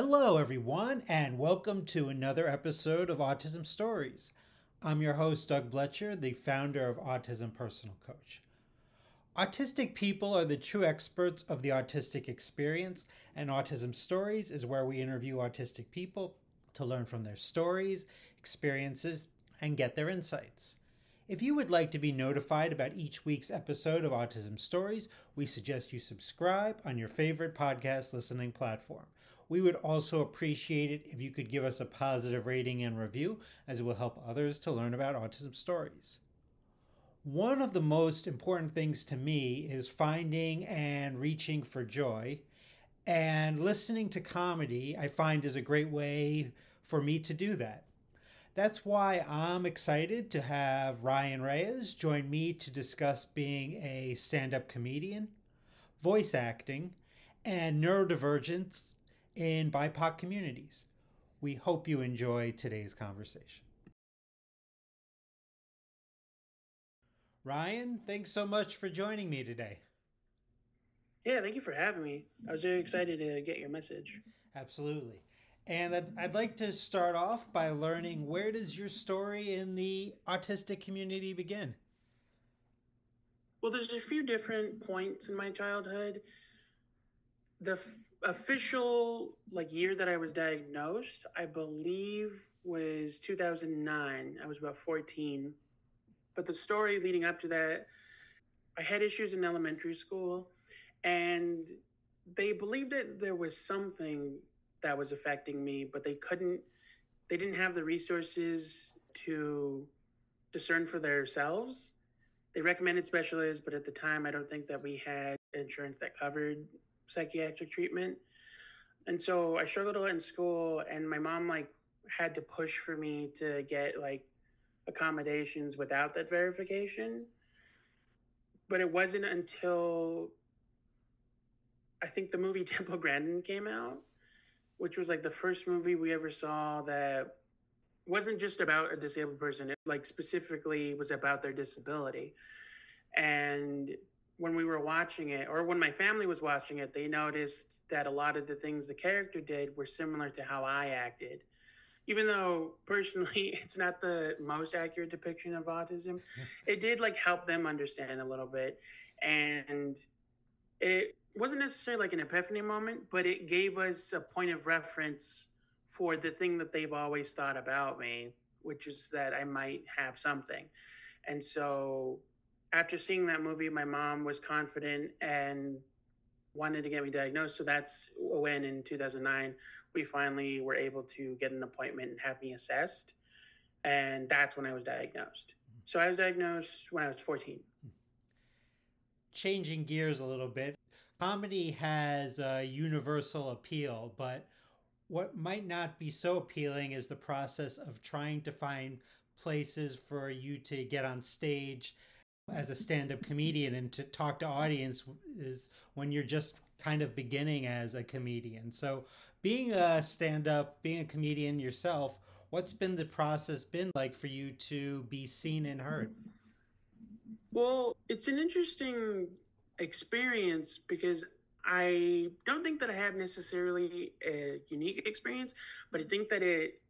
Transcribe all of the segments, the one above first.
Hello, everyone, and welcome to another episode of Autism Stories. I'm your host, Doug Bletcher, the founder of Autism Personal Coach. Autistic people are the true experts of the autistic experience, and Autism Stories is where we interview autistic people to learn from their stories, experiences, and get their insights. If you would like to be notified about each week's episode of Autism Stories, we suggest you subscribe on your favorite podcast listening platform. We would also appreciate it if you could give us a positive rating and review, as it will help others to learn about autism stories. One of the most important things to me is finding and reaching for joy, and listening to comedy I find is a great way for me to do that. That's why I'm excited to have Ryan Reyes join me to discuss being a stand up comedian, voice acting, and neurodivergence in BIPOC communities. We hope you enjoy today's conversation. Ryan, thanks so much for joining me today. Yeah, thank you for having me. I was very excited to get your message. Absolutely. And I'd like to start off by learning, where does your story in the autistic community begin? Well, there's a few different points in my childhood. The official year that I was diagnosed, I believe, was 2009. I was about 14. But the story leading up to that, I had issues in elementary school, and they believed that there was something that was affecting me, but they didn't have the resources to discern for themselves. They recommended specialists, but at the time, I don't think that we had insurance that covered psychiatric treatment. And so I struggled a lot in school, and my mom had to push for me to get accommodations without that verification. But it wasn't until I think the movie Temple Grandin came out, which was the first movie we ever saw that wasn't just about a disabled person. It specifically was about their disability. And when we were watching it, or when my family was watching it, they noticed that a lot of the things the character did were similar to how I acted. Even though personally it's not the most accurate depiction of autism, it did help them understand a little bit. And it wasn't necessarily an epiphany moment, but it gave us a point of reference for the thing that they've always thought about me, which is that I might have something. And so after seeing that movie, my mom was confident and wanted to get me diagnosed. So that's when in 2009, we finally were able to get an appointment and have me assessed. And that's when I was diagnosed. So I was diagnosed when I was 14. Changing gears a little bit, comedy has a universal appeal, but what might not be so appealing is the process of trying to find places for you to get on stage as a stand-up comedian and to talk to audiences when you're just kind of beginning as a comedian. So being a stand-up, being a comedian yourself, what's been the process been like for you to be seen and heard? Well, it's an interesting experience because I don't think that I have necessarily a unique experience, but I think that it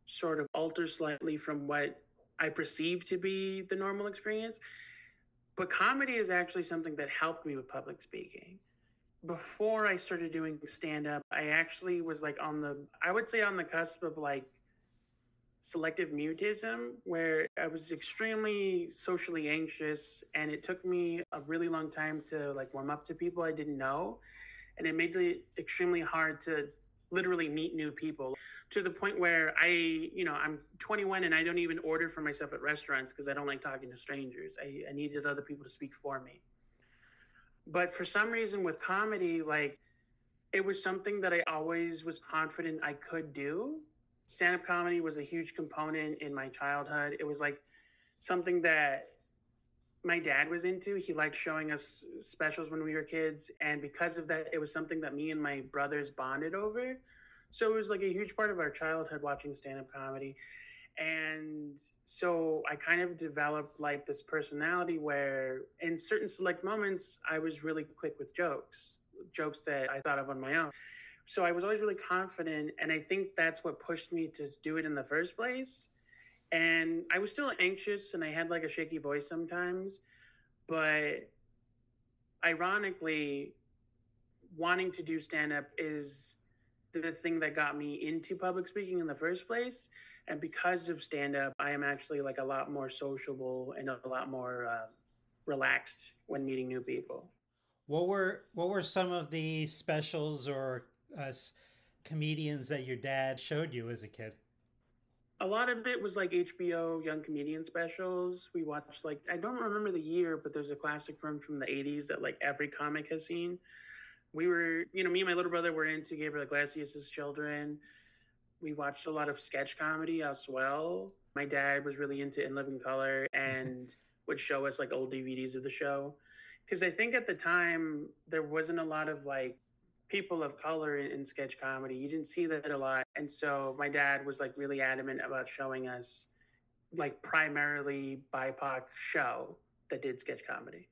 sort of alters slightly from what I perceive to be the normal experience. But comedy is actually something that helped me with public speaking. Before I started doing stand up, I actually was I would say on the cusp of selective mutism, where I was extremely socially anxious, and it took me a really long time to warm up to people I didn't know, and it made it extremely hard to literally meet new people, to the point where I'm 21 and I don't even order for myself at restaurants because I don't like talking to strangers. I needed other people to speak for me. But for some reason with comedy, it was something that I always was confident I could do. Stand-up comedy was a huge component in my childhood. It was something that my dad was into. He liked showing us specials when we were kids. And because of that, it was something that me and my brothers bonded over. So it was a huge part of our childhood watching stand-up comedy. And so I kind of developed this personality where in certain select moments, I was really quick with jokes that I thought of on my own. So I was always really confident. And I think that's what pushed me to do it in the first place. And I was still anxious and I had like a shaky voice sometimes. But ironically, wanting to do stand up is the thing that got me into public speaking in the first place. And because of stand up, I am actually like a lot more sociable and a lot more relaxed when meeting new people. What were some of the specials or comedians that your dad showed you as a kid? A lot of it was like HBO young comedian specials. We watched like I don't remember the year, but there's a classic from the 80s that like every comic has seen. We were, me and my little brother were into Gabriel Iglesias' children. We watched a lot of sketch comedy as well. My dad was really into In Living Color and would show us like old DVDs of the show. Because I think at the time there wasn't a lot of like people of color in sketch comedy. You didn't see that a lot. And so my dad was like really adamant about showing us like primarily BIPOC show that did sketch comedy.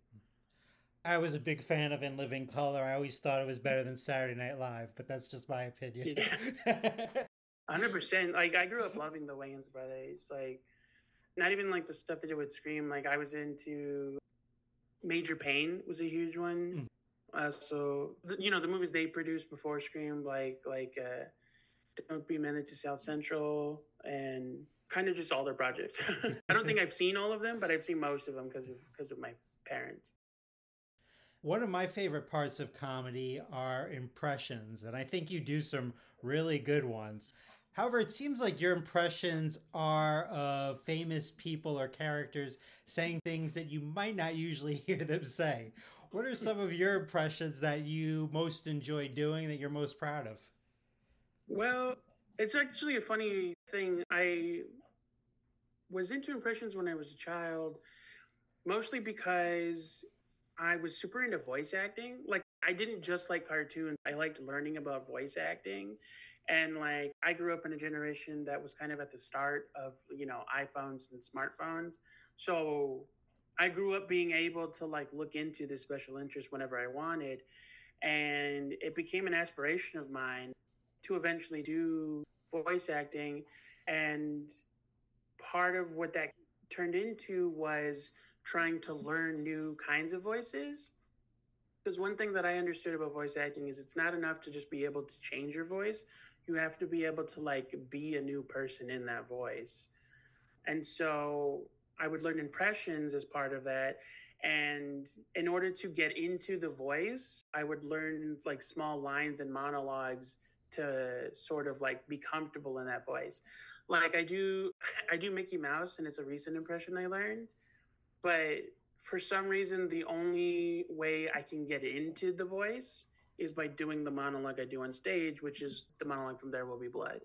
I was a big fan of In Living Color. I always thought it was better than Saturday Night Live, but that's just my opinion. Yeah. 100%. Like I grew up loving the Wayans brothers. Like not even like the stuff that they would Scream. Like I was into Major Payne was a huge one. So the movies they produced before Scream, like Don't Be Meant to South Central, and kind of just all their projects. I don't think I've seen all of them, but I've seen most of them because of my parents. One of my favorite parts of comedy are impressions, and I think you do some really good ones. However, it seems like your impressions are of famous people or characters saying things that you might not usually hear them say. What are some of your impressions that you most enjoy doing, that you're most proud of? Well, it's actually a funny thing. I was into impressions when I was a child, mostly because I was super into voice acting. Like, I didn't just like cartoons, I liked learning about voice acting. And like, I grew up in a generation that was kind of at the start of, iPhones and smartphones. So I grew up being able to like look into this special interest whenever I wanted. And it became an aspiration of mine to eventually do voice acting. And part of what that turned into was trying to learn new kinds of voices. Because one thing that I understood about voice acting is it's not enough to just be able to change your voice. You have to be able to like be a new person in that voice. And so I would learn impressions as part of that. And in order to get into the voice, I would learn like small lines and monologues to sort of like be comfortable in that voice. Like I do Mickey Mouse, and it's a recent impression I learned. But for some reason, the only way I can get into the voice is by doing the monologue I do on stage, which is the monologue from There Will Be Blood.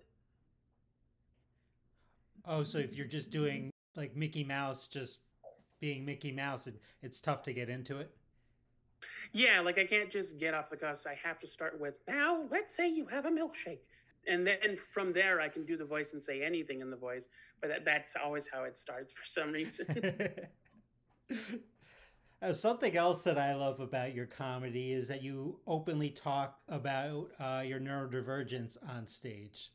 Oh, so if you're just doing like Mickey Mouse, just being Mickey Mouse, it's tough to get into it. Yeah, like I can't just get off the cuff. I have to start with, now let's say you have a milkshake. And then from there, I can do the voice and say anything in the voice. But that's always how it starts for some reason. Something else that I love about your comedy is that you openly talk about your neurodivergence on stage.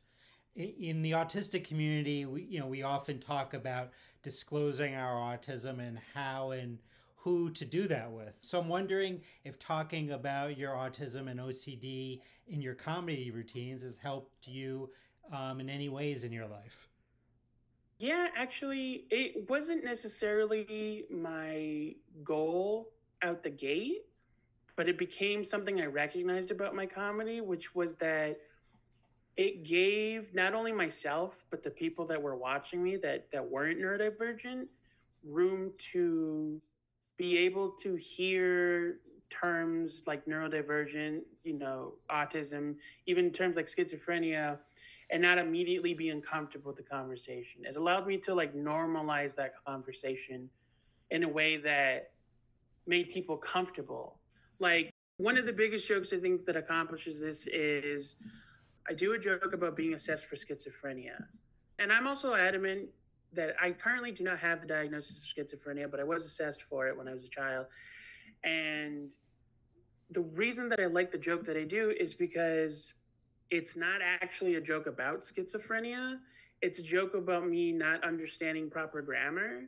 In the autistic community, we often talk about disclosing our autism and how and who to do that with. So I'm wondering if talking about your autism and OCD in your comedy routines has helped you in any ways in your life. Yeah, actually, it wasn't necessarily my goal out the gate, but it became something I recognized about my comedy, which was that it gave not only myself, but the people that were watching me that weren't neurodivergent room to be able to hear terms like neurodivergent, autism, even terms like schizophrenia, and not immediately be uncomfortable with the conversation. It allowed me to like normalize that conversation in a way that made people comfortable. Like one of the biggest jokes I think that accomplishes this is I do a joke about being assessed for schizophrenia. And I'm also adamant that I currently do not have the diagnosis of schizophrenia, but I was assessed for it when I was a child. And the reason that I like the joke that I do is because it's not actually a joke about schizophrenia. It's a joke about me not understanding proper grammar,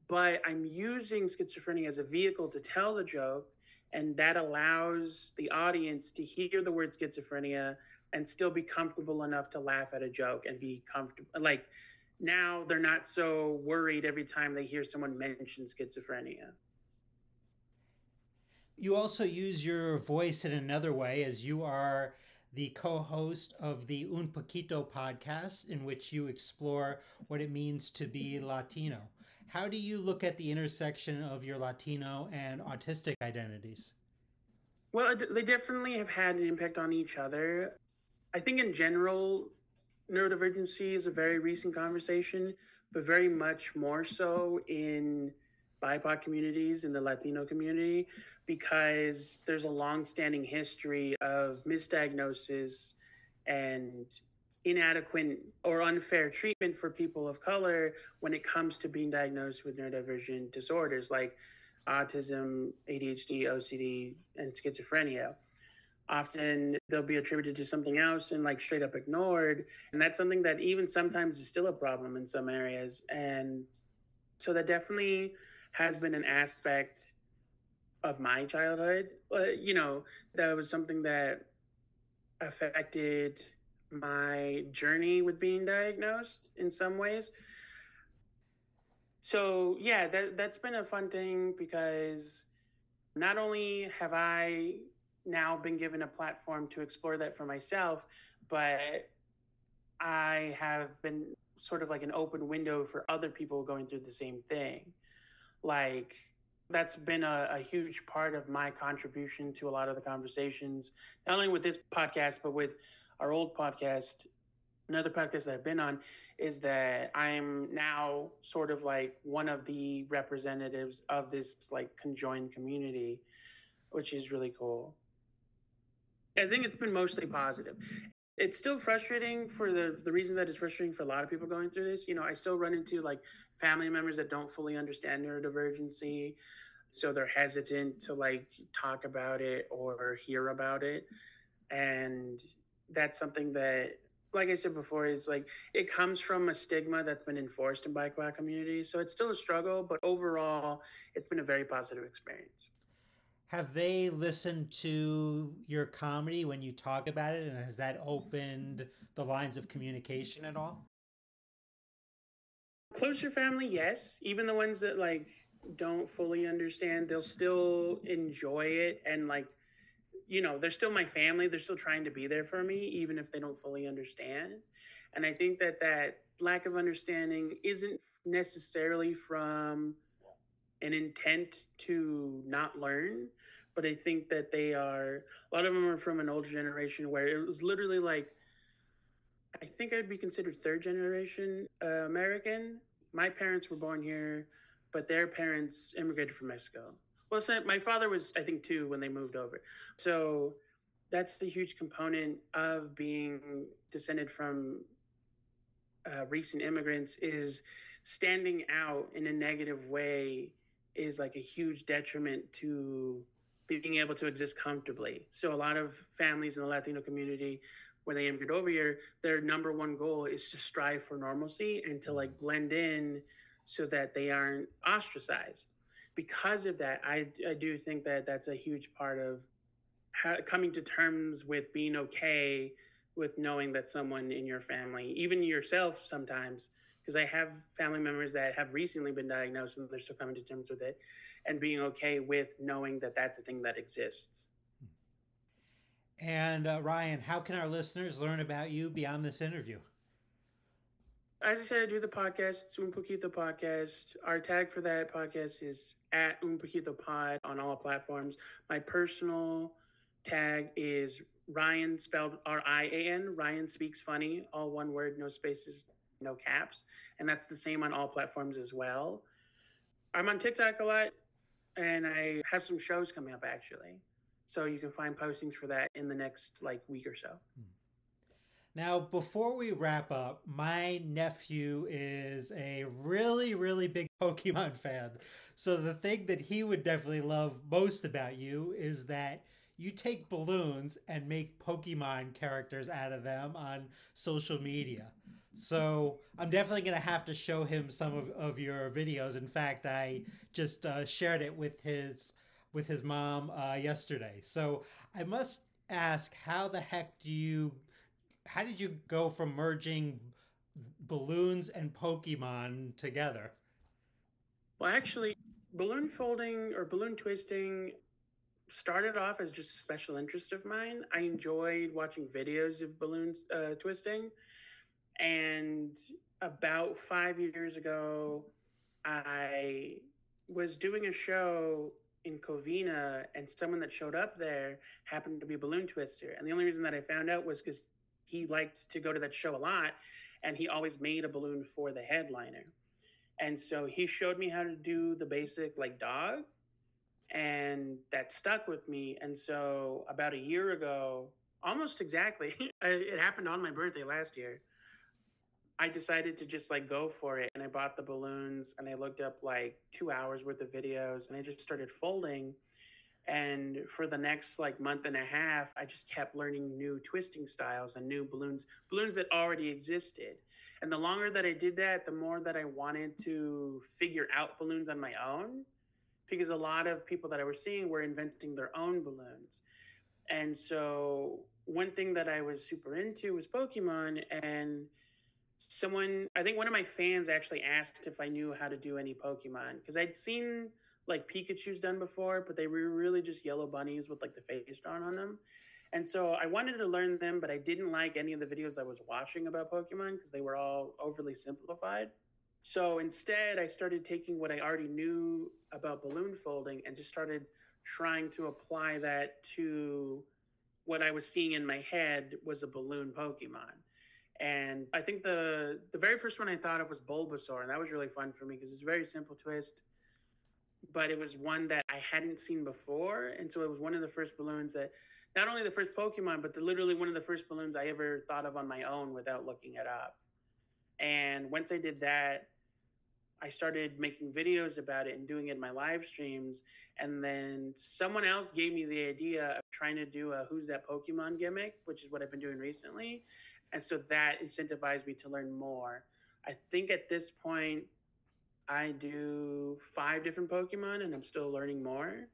but I'm using schizophrenia as a vehicle to tell the joke, and that allows the audience to hear the word schizophrenia and still be comfortable enough to laugh at a joke and be comfortable. Like now they're not so worried every time they hear someone mention schizophrenia. You also use your voice in another way, as you are the co host of the Un Poquito podcast, in which you explore what it means to be Latino. How do you look at the intersection of your Latino and autistic identities? Well, they definitely have had an impact on each other. I think in general, neurodivergency is a very recent conversation, but very much more so in BIPOC communities, in the Latino community, because there's a long-standing history of misdiagnosis and inadequate or unfair treatment for people of color when it comes to being diagnosed with neurodivergent disorders like autism, ADHD, OCD, and schizophrenia. Often they'll be attributed to something else and like straight up ignored. And that's something that even sometimes is still a problem in some areas. And so that definitely has been an aspect of my childhood. That was something that affected my journey with being diagnosed in some ways. So yeah, that's been a fun thing because not only have I now been given a platform to explore that for myself, but I have been sort of like an open window for other people going through the same thing. Like, that's been a huge part of my contribution to a lot of the conversations, not only with this podcast, but with our old podcast. Another podcast that I've been on is that I'm now sort of like one of the representatives of this like conjoined community, which is really cool. I think it's been mostly positive. It's still frustrating for the reasons that it's frustrating for a lot of people going through this. I still run into like family members that don't fully understand neurodivergency. So they're hesitant to like talk about it or hear about it. And that's something that, like I said before, is like it comes from a stigma that's been enforced in BIPOC communities. So it's still a struggle, but overall, it's been a very positive experience. Have they listened to your comedy when you talk about it, and has that opened the lines of communication at all? Closer family, yes. Even the ones that like don't fully understand, they'll still enjoy it and like they're still my family. They're still trying to be there for me, even if they don't fully understand. And I think that lack of understanding isn't necessarily from an intent to not learn, but I think that a lot of them are from an older generation where it was literally like, I think I'd be considered third generation American. My parents were born here, but their parents immigrated from Mexico. Well, so my father was, I think, two when they moved over. So that's the huge component of being descended from recent immigrants is standing out in a negative way is like a huge detriment to being able to exist comfortably. So a lot of families in the Latino community, when they immigrate over here, their number one goal is to strive for normalcy and to like blend in so that they aren't ostracized. Because of that, I do think that that's a huge part of coming to terms with being okay with knowing that someone in your family, even yourself sometimes, because I have family members that have recently been diagnosed and they're still coming to terms with it, and being okay with knowing that that's a thing that exists. And Ryan, how can our listeners learn about you beyond this interview? As I said, I do the podcast. It's Un Poquito Podcast. Our tag for that podcast is at Un Poquito Pod on all platforms. My personal tag is Ryan, spelled Rian. Ryan Speaks Funny, all one word, no spaces, no caps. And that's the same on all platforms as well. I'm on TikTok a lot, and I have some shows coming up actually. So you can find postings for that in the next like week or so. Now, before we wrap up, my nephew is a really, really big Pokemon fan. So the thing that he would definitely love most about you is that you take balloons and make Pokemon characters out of them on social media. So I'm definitely going to have to show him some of your videos. In fact, I just shared it with his mom yesterday. So I must ask, how did you go from merging balloons and Pokemon together? Well, actually, balloon folding or balloon twisting started off as just a special interest of mine. I enjoyed watching videos of balloons twisting. And about 5 years ago, I was doing a show in Covina, and someone that showed up there happened to be a balloon twister. And the only reason that I found out was because he liked to go to that show a lot, and he always made a balloon for the headliner. And so he showed me how to do the basic like dog, and that stuck with me. And so about a year ago, almost exactly, it happened on my birthday last year. I decided to just like go for it, and I bought the balloons and I looked up like 2 hours worth of videos and I just started folding. And for the next like month and a half, I just kept learning new twisting styles and new balloons that already existed. And the longer that I did that, the more that I wanted to figure out balloons on my own, because a lot of people that I was seeing were inventing their own balloons. And so one thing that I was super into was Pokemon. And I think one of my fans actually asked if I knew how to do any Pokemon, because I'd seen like Pikachu's done before, but they were really just yellow bunnies with like the face drawn on them. And so I wanted to learn them, but I didn't like any of the videos I was watching about Pokemon because they were all overly simplified. So instead, I started taking what I already knew about balloon folding and just started trying to apply that to what I was seeing in my head was a balloon Pokemon. And I think the very first one I thought of was Bulbasaur, and that was really fun for me because it's a very simple twist, but it was one that I hadn't seen before, and so it was one of the first balloons that, not only the first Pokemon, but literally one of the first balloons I ever thought of on my own without looking it up. And once I did that, I started making videos about it and doing it in my live streams. And then someone else gave me the idea of trying to do a Who's That Pokemon gimmick, which is what I've been doing recently. And so that incentivized me to learn more. I think at this point, I do 5 different Pokemon and I'm still learning more.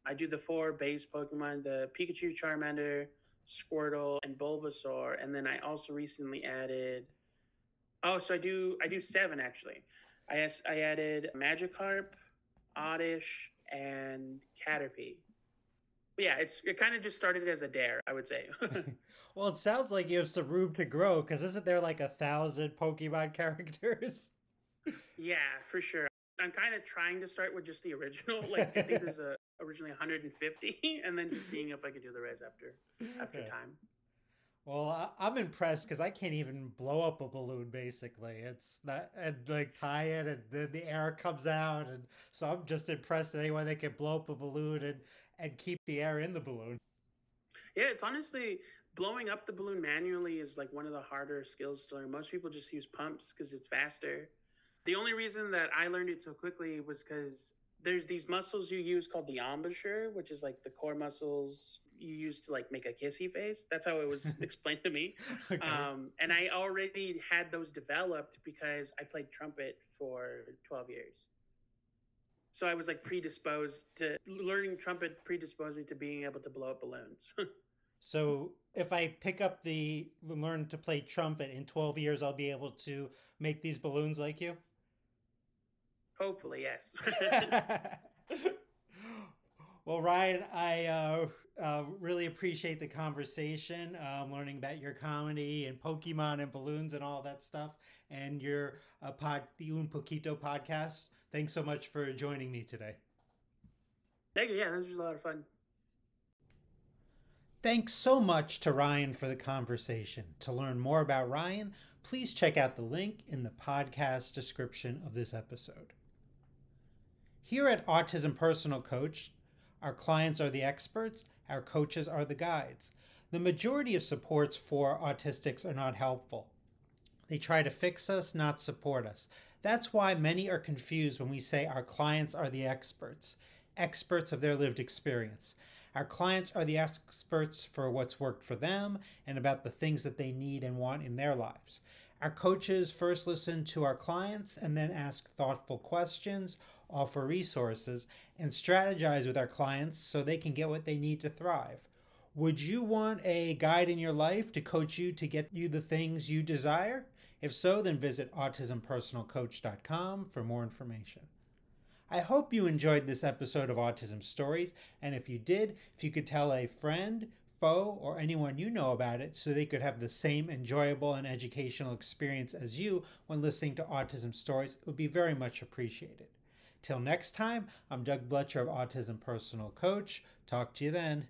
I do the 4 base Pokemon, the Pikachu, Charmander, Squirtle, and Bulbasaur. And then I also recently added, so I do 7 actually. I added Magikarp, Oddish, and Caterpie. But yeah, it kind of just started as a dare, I would say. Well, it sounds like you have some room to grow because isn't there like 1,000 Pokemon characters? Yeah, for sure. I'm kind of trying to start with just the original. Like I think there's originally 150, and then just seeing if I could do the rest after Okay. time. Well, I'm impressed because I can't even blow up a balloon. Basically, it's not and like tie it, and then the air comes out, and so I'm just impressed that anyone that can blow up a balloon and keep the air in the balloon. Yeah, it's honestly blowing up the balloon manually is like one of the harder skills to learn. Most people just use pumps because it's faster. The only reason that I learned it so quickly was because there's these muscles you use called the embouchure, which is like the core muscles you use to like make a kissy face. That's how it was explained to me. Okay. And I already had those developed because I played trumpet for 12 years. So I was like predisposed to learning trumpet, predisposed me to being able to blow up balloons. So if I pick up the learn to play trumpet in 12 years, I'll be able to make these balloons like you. Hopefully, yes. Well, Ryan, I really appreciate the conversation, learning about your comedy and Pokemon and balloons and all that stuff, and your the Un Poquito podcast. Thanks so much for joining me today. Thank you. Yeah, this was a lot of fun. Thanks so much to Ryan for the conversation. To learn more about Ryan, please check out the link in the podcast description of this episode. Here at Autism Personal Coach, our clients are the experts, our coaches are the guides. The majority of supports for autistics are not helpful. They try to fix us, not support us. That's why many are confused when we say our clients are the experts, experts of their lived experience. Our clients are the experts for what's worked for them and about the things that they need and want in their lives. Our coaches first listen to our clients and then ask thoughtful questions, offer resources, and strategize with our clients so they can get what they need to thrive. Would you want a guide in your life to coach you to get you the things you desire? If so, then visit autismpersonalcoach.com for more information. I hope you enjoyed this episode of Autism Stories, and if you did, if you could tell a friend, foe, or anyone you know about it so they could have the same enjoyable and educational experience as you when listening to Autism Stories, it would be very much appreciated. Till next time, I'm Doug Bletcher of Autism Personal Coach. Talk to you then.